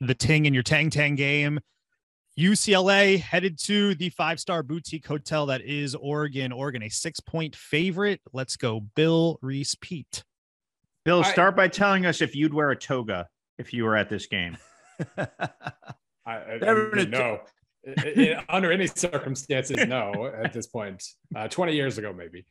the ting in your Tang Tang game. UCLA headed to the 5-star boutique hotel that is Oregon. Oregon, a 6-point favorite. Let's go, Bill, Reese, Pete. Bill, start by telling us if you'd wear a toga if you were at this game. No. Under any circumstances, no. At this point, 20 years ago, maybe.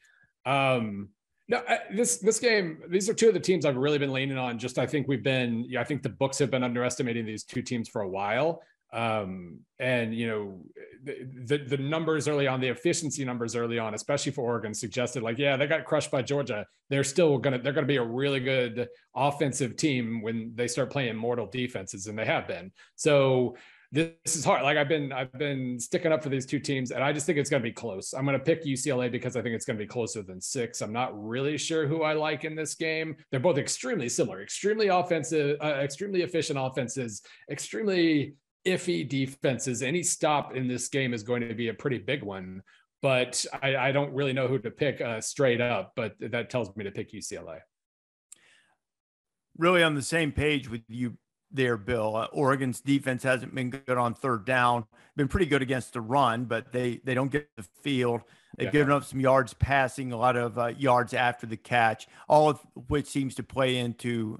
No, this game, these are two of the teams I've really been leaning on. I think I think the books have been underestimating these two teams for a while. And the numbers early on, the efficiency numbers early on, especially for Oregon, suggested they got crushed by Georgia. They're gonna be a really good offensive team when they start playing mortal defenses, and they have been. So this is hard. I've been sticking up for these two teams, and I just think it's going to be close. I'm going to pick UCLA because I think it's going to be closer than 6. I'm not really sure who I like in this game. They're both extremely similar, extremely offensive, extremely efficient offenses, extremely iffy defenses. Any stop in this game is going to be a pretty big one, but I don't really know who to pick straight up, but that tells me to pick UCLA. Really on the same page with you there, Bill. Oregon's defense hasn't been good on third down, been pretty good against the run, but they don't get the field. They've given up some yards passing, a lot of yards after the catch, all of which seems to play into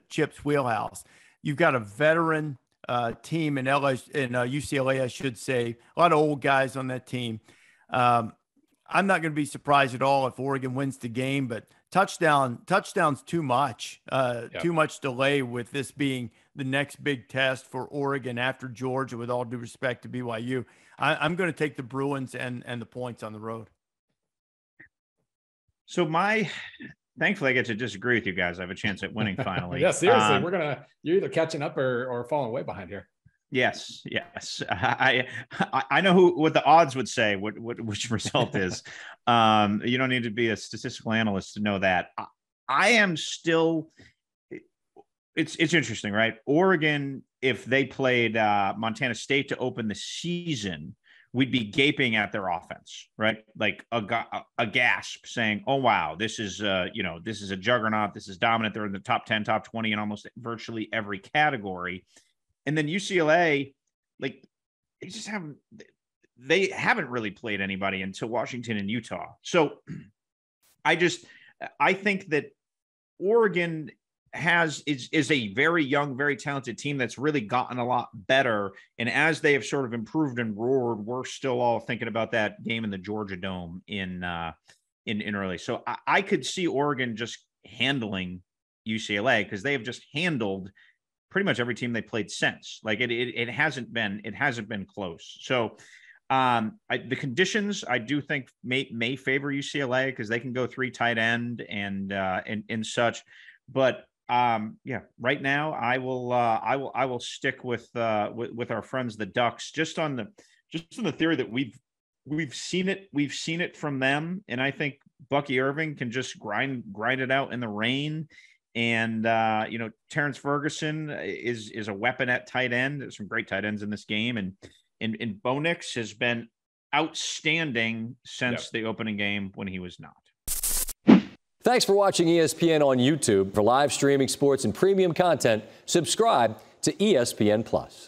Chip's wheelhouse. You've got a veteran team in UCLA, I should say, a lot of old guys on that team. I'm not going to be surprised at all if Oregon wins the game, but touchdowns too much, too much delay with this being the next big test for Oregon after Georgia, with all due respect to BYU. I'm going to take the Bruins and the points on the road. So thankfully I get to disagree with you guys. I have a chance at winning finally. Yeah, seriously. You're either catching up or falling way behind here. Yes. I know what the odds would say, which result is. You don't need to be a statistical analyst to know that. I am still. It's interesting, right? Oregon, if they played Montana State to open the season, we'd be gaping at their offense, right? Like a gasp, saying, "Oh wow, this is a juggernaut. This is dominant. They're in the top 10, top 20 in almost virtually every category." And then UCLA, they haven't really played anybody until Washington and Utah. So I think that Oregon is a very young, very talented team that's really gotten a lot better. And as they have sort of improved and roared, we're still all thinking about that game in the Georgia Dome in early. So I could see Oregon just handling UCLA, because they have just handled pretty much every team they played since. It hasn't been close. So the conditions I do think may favor UCLA, because they can go 3 tight end and such. But right now I will stick with our friends the Ducks, just on the theory that we've seen it from them, and I think Bucky Irving can just grind it out in the rain. And Terrence Ferguson is a weapon at tight end. There's some great tight ends in this game, and Bo Nix has been outstanding since the opening game when he was not. Thanks for watching ESPN on YouTube. For live streaming sports and premium content, subscribe to ESPN+.